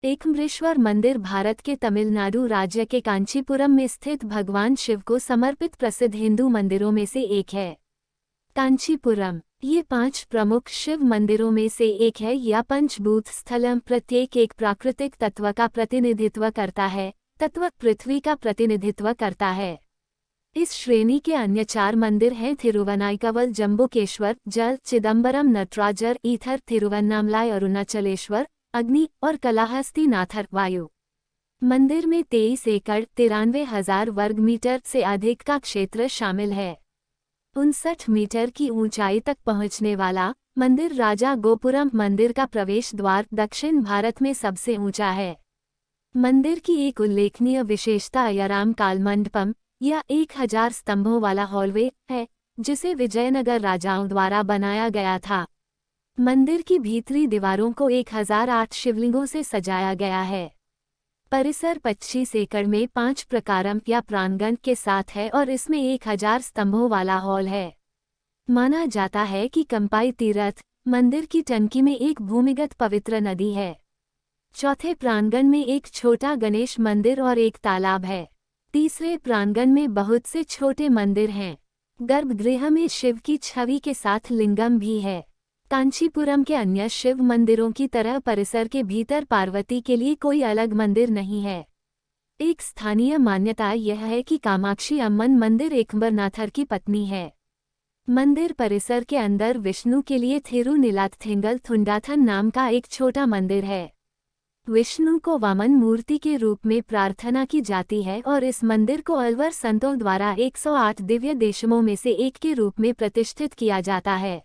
एकम्बरेश्वर मंदिर भारत के तमिलनाडु राज्य के कांचीपुरम में स्थित भगवान शिव को समर्पित प्रसिद्ध हिंदू मंदिरों में से एक है। कांचीपुरम ये 5 प्रमुख शिव मंदिरों में से एक है या पंचभूत स्थलम। प्रत्येक एक प्राकृतिक तत्व का प्रतिनिधित्व करता है। तत्व पृथ्वी का प्रतिनिधित्व करता है। इस श्रेणी के अन्य 4 मंदिर हैं थिरुवनाइकवल जम्बुकेश्वर, जल चिदम्बरम नटराजर, ईथर थिरुवन्नामलाई अरुणाचलेश्वर, अग्नि और कलाहस्तीनाथर वायु। मंदिर में 23 एकड़ 93,000 वर्ग मीटर से अधिक का क्षेत्र शामिल है। 59 मीटर की ऊंचाई तक पहुंचने वाला मंदिर राजा गोपुरम मंदिर का प्रवेश द्वार दक्षिण भारत में सबसे ऊंचा है। मंदिर की एक उल्लेखनीय विशेषता अयराम काल मंडपम या 1000 स्तंभों वाला हॉलवे है, जिसे विजयनगर राजाओं द्वारा बनाया गया था। मंदिर की भीतरी दीवारों को 1008 शिवलिंगों से सजाया गया है। परिसर 25 एकड़ में 5 प्रकारम या प्रांगण के साथ है और इसमें 1000 स्तंभों वाला हॉल है। माना जाता है कि कंपाई तीर्थ मंदिर की टंकी में एक भूमिगत पवित्र नदी है। चौथे प्रांगण में एक छोटा गणेश मंदिर और एक तालाब है। तीसरे प्रांगण में बहुत से छोटे मंदिर हैं। गर्भगृह में शिव की छवि के साथ लिंगम भी है। कांचीपुरम के अन्य शिव मंदिरों की तरह परिसर के भीतर पार्वती के लिए कोई अलग मंदिर नहीं है। एक स्थानीय मान्यता यह है कि कामाक्षी अम्मन मंदिर एकम्बरनाथर की पत्नी है। मंदिर परिसर के अंदर विष्णु के लिए थिरुनीलाथथिंगल थुंडाथन नाम का एक छोटा मंदिर है। विष्णु को वामन मूर्ति के रूप में प्रार्थना की जाती है और इस मंदिर को अलवर संतों द्वारा 108 दिव्य देशमों में से एक के रूप में प्रतिष्ठित किया जाता है।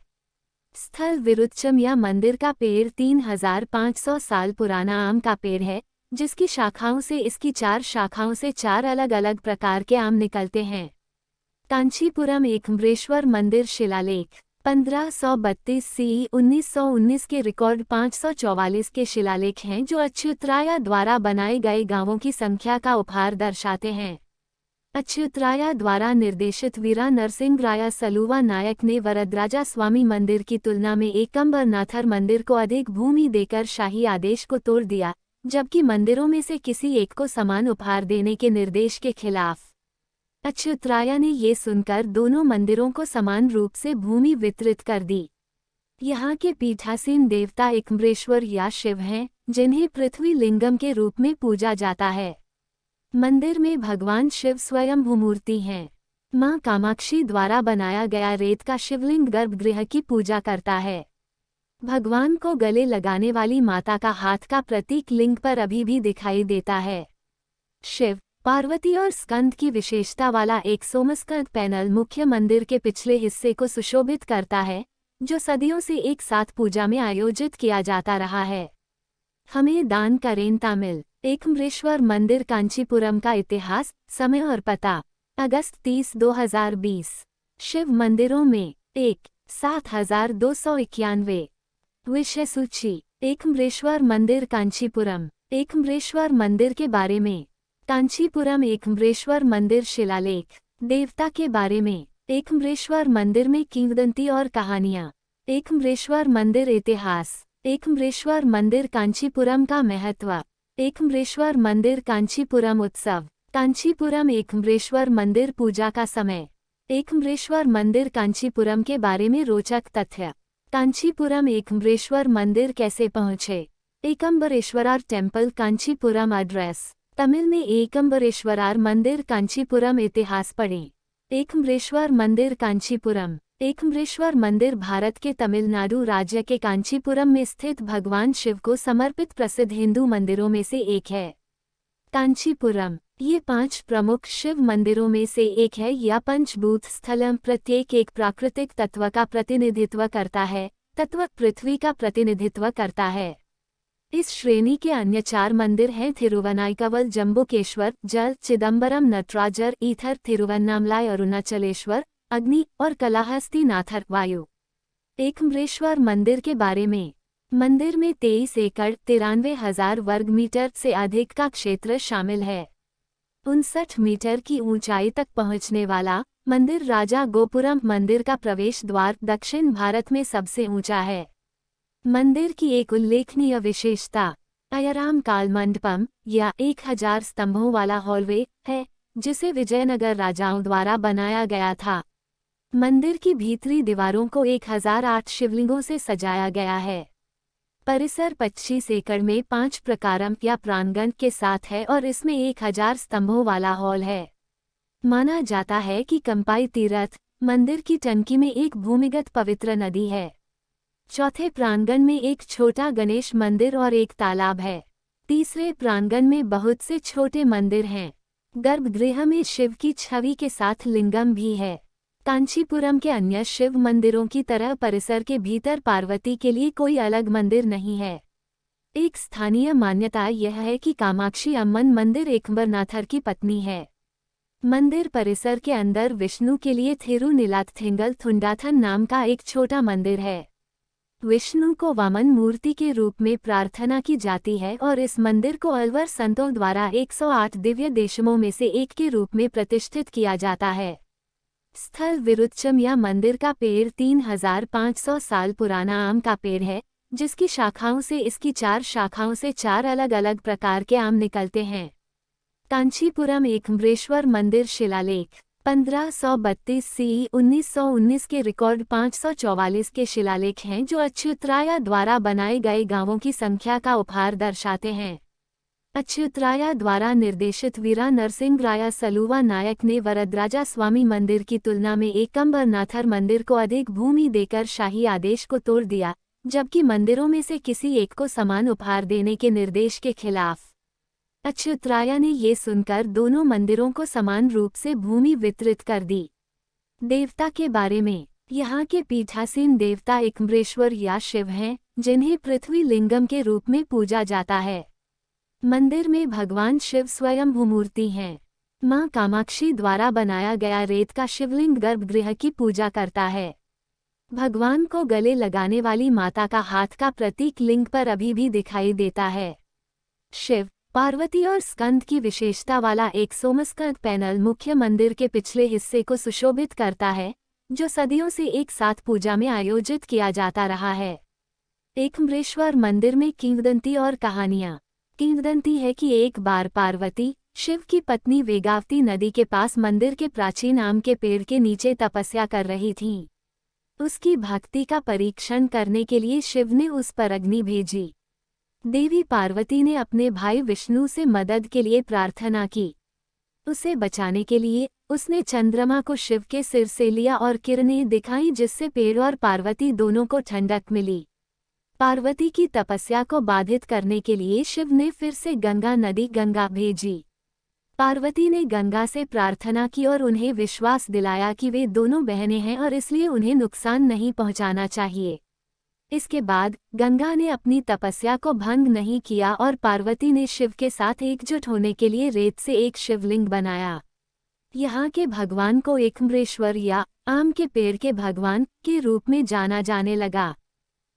स्थल विरुच्चम या मंदिर का पेड़ 3500 साल पुराना आम का पेड़ है, जिसकी शाखाओं से इसकी 4 शाखाओं से 4 अलग अलग प्रकार के आम निकलते हैं। कांचीपुरम एकम्बरेश्वर मंदिर शिलालेख 1532 CE 1919 के रिकॉर्ड 544 के शिलालेख हैं जो अच्युतराया द्वारा बनाए गए गांवों की संख्या का उपहार दर्शाते हैं। अच्युतराया द्वारा निर्देशित वीरा नरसिंह राया सलुवा नायक ने वरदराजा स्वामी मंदिर की तुलना में एकम्बरनाथर मंदिर को अधिक भूमि देकर शाही आदेश को तोड़ दिया, जबकि मंदिरों में से किसी एक को समान उपहार देने के निर्देश के खिलाफ अच्युतराया ने ये सुनकर दोनों मंदिरों को समान रूप से भूमि वितरित कर दी। यहाँ के पीठासीन देवता एकम्बरेश्वर या शिव हैं, जिन्हें पृथ्वी लिंगम के रूप में पूजा जाता है। मंदिर में भगवान शिव स्वयं भूमूर्ति हैं। मां कामाक्षी द्वारा बनाया गया रेत का शिवलिंग गर्भगृह की पूजा करता है। भगवान को गले लगाने वाली माता का हाथ का प्रतीक लिंग पर अभी भी दिखाई देता है। शिव, पार्वती और स्कंद की विशेषता वाला एक सोमस्कंद पैनल मुख्य मंदिर के पिछले हिस्से को सुशोभित करता है, जो सदियों से एक साथ पूजा में आयोजित किया जाता रहा है। हमें दान करें तमिल। एकम्बरेश्वर मंदिर कांचीपुरम का इतिहास, समय और पता। अगस्त 30, 2020। शिव मंदिरों में 1, 7291। विषय सूची। एकम्बरेश्वर मंदिर कांचीपुरम। एकम्बरेश्वर मंदिर के बारे में। कांचीपुरम एकम्बरेश्वर मंदिर शिलालेख। देवता के बारे में। एकम्बरेश्वर मंदिर में किंवदंती और कहानियाँ। एकम्बरेश्वर मंदिर इतिहास। एकम्बरेश्वर मंदिर कांचीपुरम का महत्व। एकम्बरेश्वर मंदिर कांचीपुरम उत्सव। कांचीपुरम एकम्बरेश्वर मंदिर पूजा का समय। एकम्बरेश्वर मंदिर कांचीपुरम के बारे में रोचक तथ्य। कांचीपुरम एकम्बरेश्वर मंदिर कैसे पहुँचे। एकम्बरेश्वरार टेम्पल कांचीपुरम एड्रेस। तमिल में एकम्बरेश्वरार मंदिर कांचीपुरम इतिहास पढ़ें। एकम्बरेश्वर मंदिर कांचीपुरम। एकम्बरेश्वर मंदिर भारत के तमिलनाडु राज्य के कांचीपुरम में स्थित भगवान शिव को समर्पित प्रसिद्ध हिंदू मंदिरों में से एक है। कांचीपुरम ये 5 प्रमुख शिव मंदिरों में से एक है या पंचभूत स्थलम। प्रत्येक एक प्राकृतिक तत्व का प्रतिनिधित्व करता है। तत्व पृथ्वी का प्रतिनिधित्व करता है। इस श्रेणी के अन्य 4 मंदिर हैं थिरुवनाइकवल जम्बुकेश्वर, जल चिदम्बरम नटराजर, ईथर थिरुवन्नामलाई अरुणाचलेश्वर, अग्नि और कलाहस्तीनाथर वायु। एकम्बरेश्वर मंदिर के बारे में। मंदिर में 23 एकड़ 93,000 वर्ग मीटर से अधिक का क्षेत्र शामिल है। 59 मीटर की ऊंचाई तक पहुंचने वाला मंदिर राजा गोपुरम मंदिर का प्रवेश द्वार दक्षिण भारत में सबसे ऊंचा है। मंदिर की एक उल्लेखनीय विशेषता अयराम काल मंडपम या 1000 स्तंभों वाला हॉलवे है, जिसे विजयनगर राजाओं द्वारा बनाया गया था। मंदिर की भीतरी दीवारों को 1008 शिवलिंगों से सजाया गया है। परिसर 25 एकड़ में 5 प्रकारम या प्रांगण के साथ है और इसमें 1000 स्तंभों वाला हॉल है। माना जाता है कि कंपाई तीर्थ मंदिर की टंकी में एक भूमिगत पवित्र नदी है। चौथे प्रांगण में एक छोटा गणेश मंदिर और एक तालाब है। तीसरे प्रांगण में बहुत से छोटे मंदिर हैं। गर्भगृह में शिव की छवि के साथ लिंगम भी है। कांचीपुरम के अन्य शिव मंदिरों की तरह परिसर के भीतर पार्वती के लिए कोई अलग मंदिर नहीं है। एक स्थानीय मान्यता यह है कि कामाक्षी अम्मन मंदिर एकंबरनाथर की पत्नी है। मंदिर परिसर के अंदर विष्णु के लिए थिरुनीलाथथिंगल थुंडाथन नाम का एक छोटा मंदिर है। विष्णु को वामन मूर्ति के रूप में प्रार्थना की जाती है और इस मंदिर को अलवर संतों द्वारा 108 दिव्य देशमों में से एक के रूप में प्रतिष्ठित किया जाता है। स्थल विरुच्चम या मंदिर का पेड़ 3500 साल पुराना आम का पेड़ है, जिसकी शाखाओं से इसकी 4 शाखाओं से 4 अलग अलग प्रकार के आम निकलते हैं। कांचीपुरम एकम्बरेश्वर मंदिर शिलालेख 1532 CE 1919 के रिकॉर्ड 544 के शिलालेख हैं जो अच्युतराया द्वारा बनाए गए गांवों की संख्या का उपहार दर्शाते हैं। अच्युतराया द्वारा निर्देशित वीरा नरसिंह राया सलुवा नायक ने वरदराजा स्वामी मंदिर की तुलना में एकंबरनाथर मंदिर को अधिक भूमि देकर शाही आदेश को तोड़ दिया, जबकि मंदिरों में से किसी एक को समान उपहार देने के निर्देश के खिलाफ। अच्युतराया ने ये सुनकर दोनों मंदिरों को समान रूप से भूमि वितरित कर दी। देवता के बारे में, यहाँ के पीठासीन देवता एकम्बरेश्वर या शिव हैं, जिन्हें पृथ्वी लिंगम के रूप में पूजा जाता है। मंदिर में भगवान शिव स्वयं भूमूर्ति हैं। मां कामाक्षी द्वारा बनाया गया रेत का शिवलिंग गर्भगृह की पूजा करता है। भगवान को गले लगाने वाली माता का हाथ का प्रतीक लिंग पर अभी भी दिखाई देता है। शिव, पार्वती और स्कंद की विशेषता वाला एक सोमस्कंद पैनल मुख्य मंदिर के पिछले हिस्से को सुशोभित करता है, जो सदियों से एक साथ पूजा में आयोजित किया जाता रहा है। एकम्बरेश्वर मंदिर में किंवदंती और कहानियां। किंवदंती है कि एक बार पार्वती, शिव की पत्नी वेगावती नदी के पास मंदिर के प्राचीन आम के पेड़ के नीचे तपस्या कर रही थीं। उसकी भक्ति का परीक्षण करने के लिए शिव ने उस पर अग्नि भेजी। देवी पार्वती ने अपने भाई विष्णु से मदद के लिए प्रार्थना की। उसे बचाने के लिए उसने चंद्रमा को शिव के सिर से लिया और किरणें दिखाईं, जिससे पेड़ और पार्वती दोनों को ठंडक मिली। पार्वती की तपस्या को बाधित करने के लिए शिव ने फिर से गंगा नदी गंगा भेजी। पार्वती ने गंगा से प्रार्थना की और उन्हें विश्वास दिलाया कि वे दोनों बहनें हैं और इसलिए उन्हें नुकसान नहीं पहुंचाना चाहिए। इसके बाद गंगा ने अपनी तपस्या को भंग नहीं किया और पार्वती ने शिव के साथ एकजुट होने के लिए रेत से एक शिवलिंग बनाया। यहाँ के भगवान को एकम्बरेश्वर या आम के पेड़ के भगवान के रूप में जाना जाने लगा।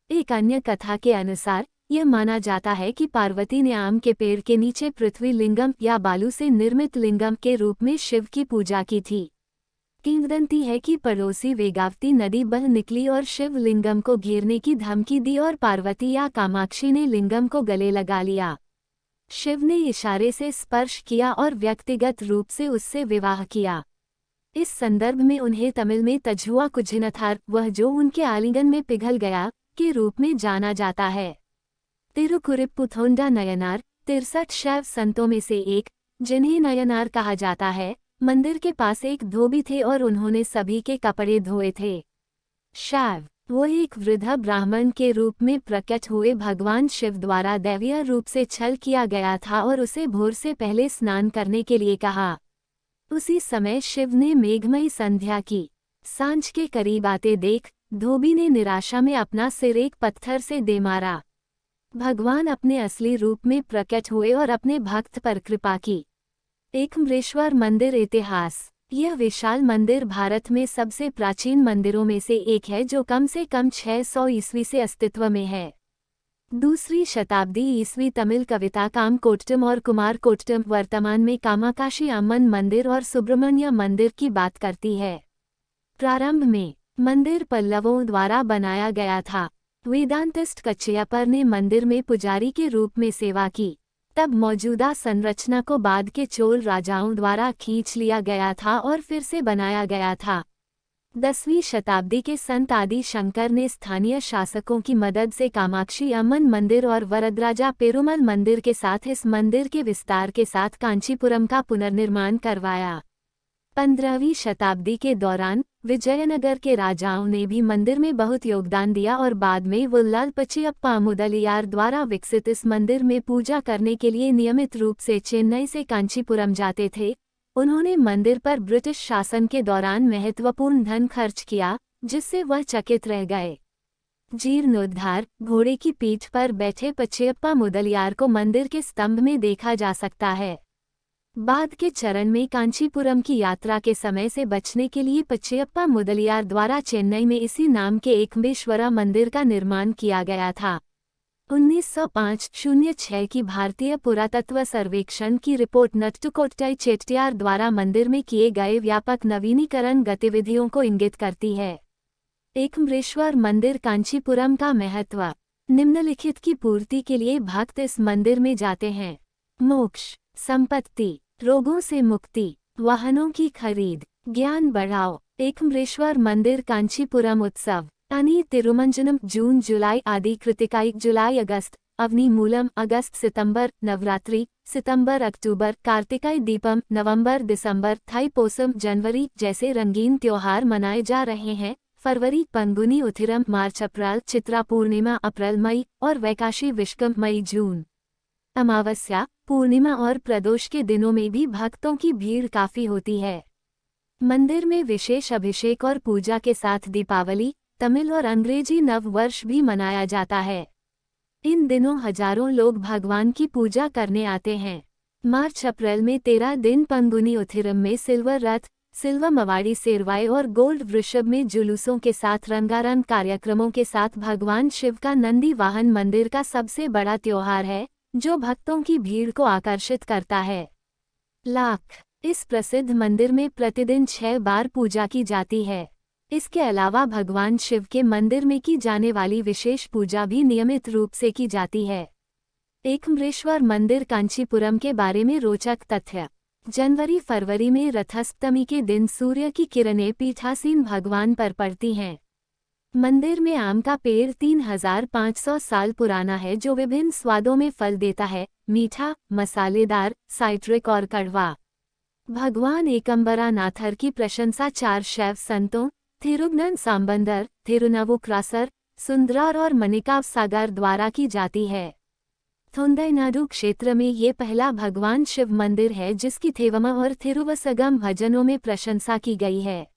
एक अन्य कथा के अनुसार यह माना जाता है कि पार्वती ने आम के पेड़ के नीचे पृथ्वी लिंगम या बालू से निर्मित लिंगम के रूप में शिव की पूजा की थी। किंवदंती है कि पड़ोसी वेगावती नदी बह निकली और शिव लिंगम को घेरने की धमकी दी और पार्वती या कामाक्षी ने लिंगम को गले लगा लिया। शिव ने इशारे से स्पर्श किया और व्यक्तिगत रूप से उससे विवाह किया। इस संदर्भ में उन्हें तमिल में तजुआ कुझिनथार, वह जो उनके आलिंगन में पिघल गया, के रूप में जाना जाता है। तिरुकुरिप्पुथोंडा नयनार 63 शैव संतों में से एक, जिन्हें नयनार कहा जाता है, मंदिर के पास एक धोबी थे और उन्होंने सभी के कपड़े धोए थे। शैव, वो एक वृद्ध ब्राह्मण के रूप में प्रकट हुए भगवान शिव द्वारा दैवीय रूप से छल किया गया था और उसे भोर से पहले स्नान करने के लिए कहा। उसी समय शिव ने मेघमयी संध्या की। सांझ के करीब आते देख धोबी ने निराशा में अपना सिर एक पत्थर से दे मारा। भगवान अपने असली रूप में प्रकट हुए और अपने भक्त पर कृपा की। एकम्बरेश्वर मंदिर इतिहास। यह विशाल मंदिर भारत में सबसे प्राचीन मंदिरों में से एक है जो कम से कम 600 ईस्वी से अस्तित्व में है। दूसरी शताब्दी ईस्वी तमिल कविता कामकोट्टम और कुमार कोट्टम वर्तमान में कामाकाशी अम्मन मंदिर और सुब्रमण्य मंदिर की बात करती है। प्रारंभ में मंदिर पल्लवों द्वारा बनाया गया था। वेदांतिस्ट कच्छयपर ने मंदिर में पुजारी के रूप में सेवा की। तब मौजूदा संरचना को बाद के चोल राजाओं द्वारा खींच लिया गया था और फिर से बनाया गया था। 10वीं शताब्दी के संत आदि शंकर ने स्थानीय शासकों की मदद से कामाक्षी अम्मन मंदिर और वरदराजा पेरुमल मंदिर के साथ इस मंदिर के विस्तार के साथ कांचीपुरम का पुनर्निर्माण करवाया। 15वीं शताब्दी के दौरान विजयनगर के राजाओं ने भी मंदिर में बहुत योगदान दिया और बाद में वुल्लाल पचियप्पा मुदलियार द्वारा विकसित इस मंदिर में पूजा करने के लिए नियमित रूप से चेन्नई से कांचीपुरम जाते थे। उन्होंने मंदिर पर ब्रिटिश शासन के दौरान महत्वपूर्ण धन खर्च किया, जिससे वह चकित रह गए। जीर्णोद्धार घोड़े की पीठ पर बैठे पचियप्पा मुदलियार को मंदिर के स्तंभ में देखा जा सकता है। बाद के चरण में कांचीपुरम की यात्रा के समय से बचने के लिए पचियप्पा मुदलियार द्वारा चेन्नई में इसी नाम के एकम्बेश्वरा मंदिर का निर्माण किया गया था। 1905-06 की भारतीय पुरातत्व सर्वेक्षण की रिपोर्ट नट्टुकोट्टई चेट्टियार द्वारा मंदिर में किए गए व्यापक नवीनीकरण गतिविधियों को इंगित करती है। एकम्बेश्वर मंदिर कांचीपुरम का महत्व। निम्नलिखित की पूर्ति के लिए भक्त इस मंदिर में जाते हैं। मोक्ष, संपत्ति, रोगों से मुक्ति, वाहनों की खरीद, ज्ञान बढ़ाओ। एकम्बेश्वर मंदिर कांचीपुरम उत्सव अनी तिरुमंजनम जून जुलाई आदि कृतिकाई जुलाई अगस्त, अवनी मूलम अगस्त सितंबर, नवरात्रि सितंबर अक्टूबर, कार्तिकाई दीपम नवंबर दिसंबर, थाई पोसम जनवरी जैसे रंगीन त्योहार मनाए जा रहे हैं। फरवरी पंगुनी उथिरम मार्च अप्रैल, चित्रा पूर्णिमा अप्रैल मई और वैकाशी विशकम मई जून। अमावस्या, पूर्णिमा और प्रदोष के दिनों में भी भक्तों की भीड़ काफी होती है। मंदिर में विशेष अभिषेक और पूजा के साथ दीपावली, तमिल और अंग्रेजी नव वर्ष भी मनाया जाता है। इन दिनों हजारों लोग भगवान की पूजा करने आते हैं। मार्च अप्रैल में 13 दिन पंगुनी उथिरम में सिल्वर रथ, सिल्वर मवाड़ी सेरवाए और गोल्ड वृषभ में जुलूसों के साथ रंगारंग कार्यक्रमों के साथ भगवान शिव का नंदी वाहन मंदिर का सबसे बड़ा त्योहार है, जो भक्तों की भीड़ को आकर्षित करता है। लाख इस प्रसिद्ध मंदिर में प्रतिदिन 6 बार पूजा की जाती है। इसके अलावा भगवान शिव के मंदिर में की जाने वाली विशेष पूजा भी नियमित रूप से की जाती है। एकम्बेश्वर मंदिर कांचीपुरम के बारे में रोचक तथ्य। जनवरी फरवरी में रथाष्टमी के दिन सूर्य की किरणें पीठासीन भगवान पर पड़ती हैं। मंदिर में आम का पेड़ 3500 साल पुराना है, जो विभिन्न स्वादों में फल देता है, मीठा, मसालेदार, साइट्रिक और कड़वा। भगवान एकम्बरानाथर की प्रशंसा 4 शैव संतों थिरुगनन सांबंदर, थिरुनावुक्रासर, सुंदरार और मणिकाव सागर द्वारा की जाती है। थोंडाईनाडु क्षेत्र में ये पहला भगवान शिव मंदिर है जिसकी थेवमा और थिरुवसगम भजनों में प्रशंसा की गई है।